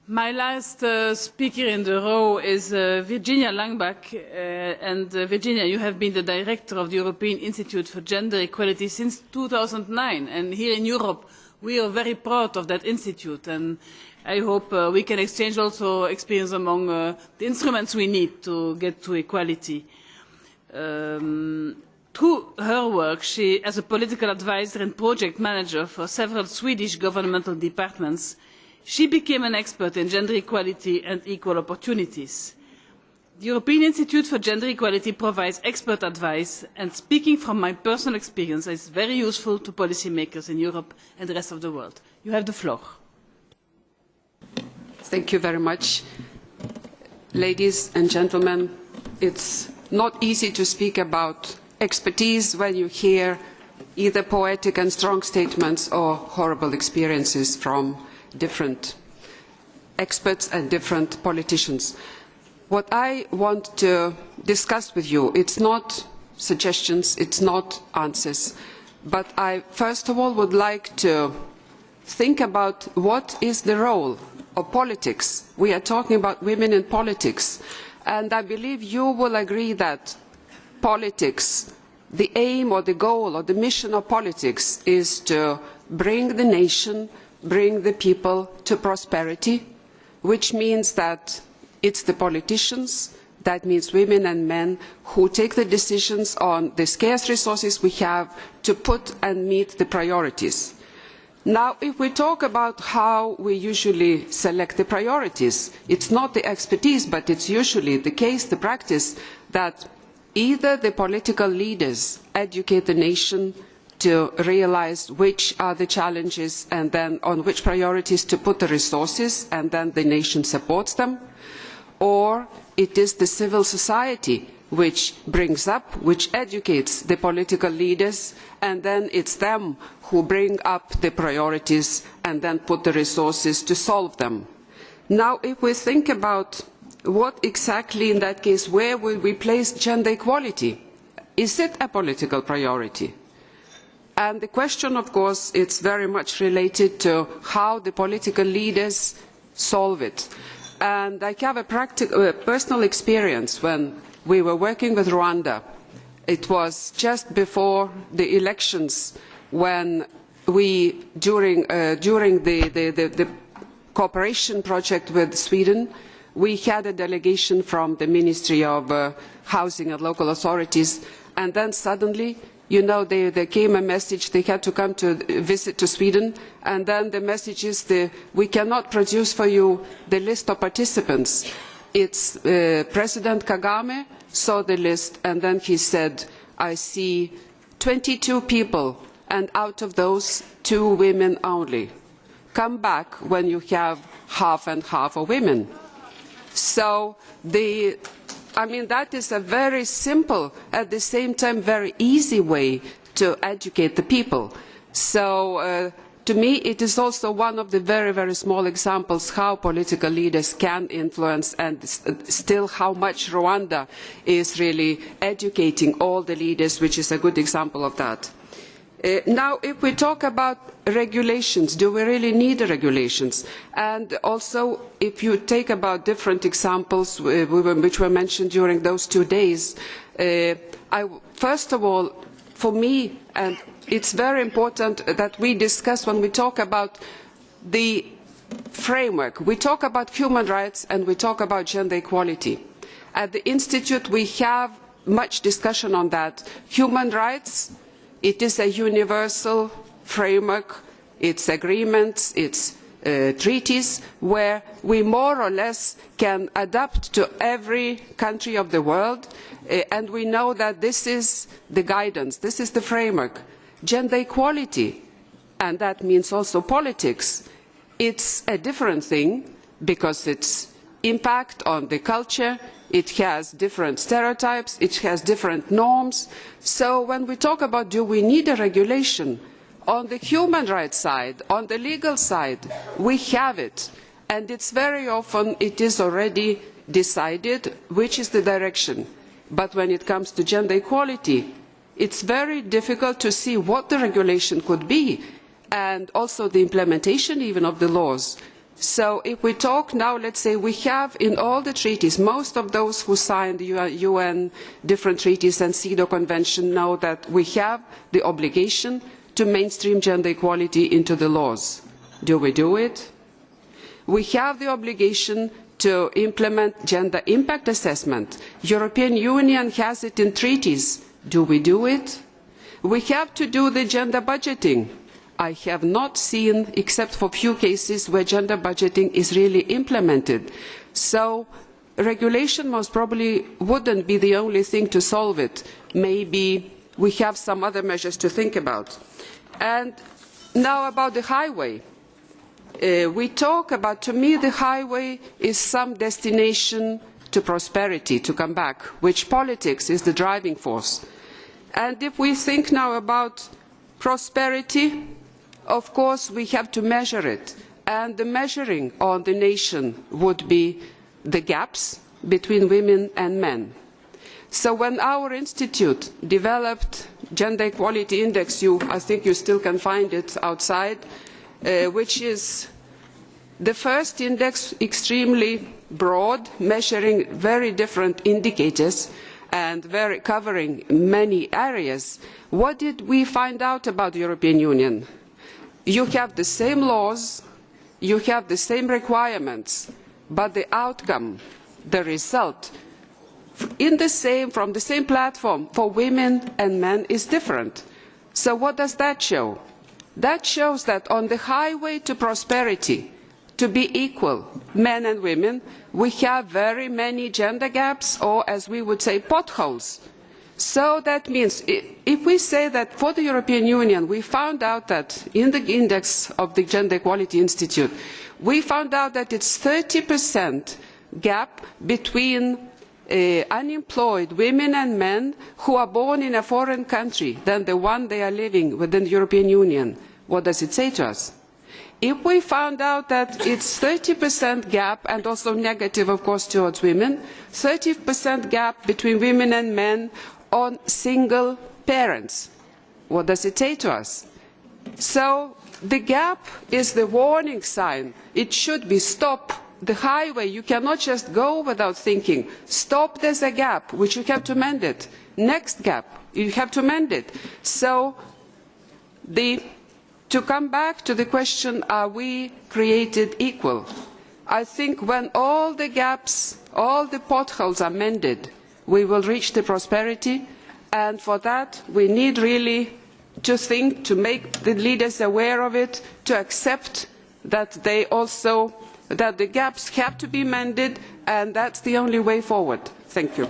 My last speaker in the row is Virginija Langbakk, and Virginia, you have been the director of the European Institute for Gender Equality since 2009, and here in Europe we are very proud of that institute, and I hope we can exchange also experience among the instruments we need to get to equality. Through her work, she, as a political advisor and project manager for several Swedish governmental departments, she became an expert in gender equality and equal opportunities. The European Institute for Gender Equality provides expert advice, and speaking from my personal experience is very useful to policymakers in Europe and the rest of the world. You have the floor. Thank you very much. Ladies and gentlemen, it's not easy to speak about expertise when you hear either poetic and strong statements or horrible experiences from different experts and different politicians. What I want to discuss with you, it's not suggestions, it's not answers, but I first of all would like to think about what is the role of politics. We are talking about women in politics, and I believe you will agree that politics, the aim or the goal or the mission of politics is to bring the nation, bring the people to prosperity, which means that it's the politicians, that means women and men, who take the decisions on the scarce resources we have to put and meet the priorities. Now, if we talk about how we usually select the priorities, it's not the expertise, but it's usually the case, the practice, that either the political leaders educate the nation to realize which are the challenges and then on which priorities to put the resources, and then the nation supports them, or it is the civil society which brings up, which educates the political leaders, and then it's them who bring up the priorities and then put the resources to solve them. Now, if we think about what exactly in that case, where will we place gender equality? Is it a political priority? And the question, of course, is very much related to how the political leaders solve it. And I have a personal experience when we were working with Rwanda. It was just before the elections when we, during the cooperation project with Sweden, we had a delegation from the Ministry of Housing and Local Authorities, and then suddenly, you know, there came a message they had to come to visit to Sweden, and then the message is we cannot produce for you the list of participants. It's President Kagame saw the list, and then he said, I see 22 people, and out of those, 2 women only. Come back when you have half and half of women. So I mean, that is a very simple, at the same time very easy way to educate the people. So to me it is also one of the very, very small examples how political leaders can influence, and still how much Rwanda is really educating all the leaders, which is a good example of that. Now, if we talk about regulations, do we really need regulations? And also, if you take about different examples which were mentioned during those 2 days, first of all, for me, and it's very important that we discuss when we talk about the framework, we talk about human rights and we talk about gender equality. At the Institute, we have much discussion on that. Human rights, it is a universal framework, it's agreements, it's treaties where we more or less can adapt to every country of the world, and we know that this is the guidance, this is the framework. Gender equality, and that means also politics, it's a different thing because its impact on the culture, it has different stereotypes, it has different norms. So when we talk about do we need a regulation, on the human rights side, on the legal side, we have it. And it's very often it is already decided which is the direction. But when it comes to gender equality, it's very difficult to see what the regulation could be, and also the implementation even of the laws. So if we talk now, let's say we have in all the treaties, most of those who signed the UN different treaties and CEDAW Convention know that we have the obligation to mainstream gender equality into the laws. Do we do it? We have the obligation to implement gender impact assessment. The European Union has it in treaties. Do we do it? We have to do the gender budgeting. I have not seen, except for a few cases, where gender budgeting is really implemented. So regulation most probably wouldn't be the only thing to solve it. Maybe we have some other measures to think about. And now about the highway. We talk about, to me, the highway is some destination to prosperity, to come back, which politics is the driving force. And if we think now about prosperity, of course we have to measure it. And the measuring on the nation would be the gaps between women and men. So when our institute developed Gender Equality Index, I think you still can find it outside, which is the first index, extremely broad, measuring very different indicators and covering many areas. What did we find out about the European Union? You have the same laws, you have the same requirements, but the outcome, the result, from the same platform for women and men is different. So what does that show? That shows that on the highway to prosperity, to be equal, men and women, we have very many gender gaps, or as we would say, potholes. So that means, if we say that for the European Union, we found out that in the index of the Gender Equality Institute, we found out that it's 30% gap between unemployed women and men who are born in a foreign country than the one they are living within the European Union. What does it say to us? If we found out that it's 30% gap, and also negative, of course, towards women, 30% gap between women and men on single parents, what does it say to us? So the gap is the warning sign. It should be stop. The highway, you cannot just go without thinking. Stop, there's a gap, which you have to mend it. Next gap, you have to mend it. So to come back to the question, are we created equal? I think when all the gaps, all the potholes are mended, we will reach the prosperity, and for that we need really to think, to make the leaders aware of it, to accept that that the gaps have to be mended, and that's the only way forward. Thank you.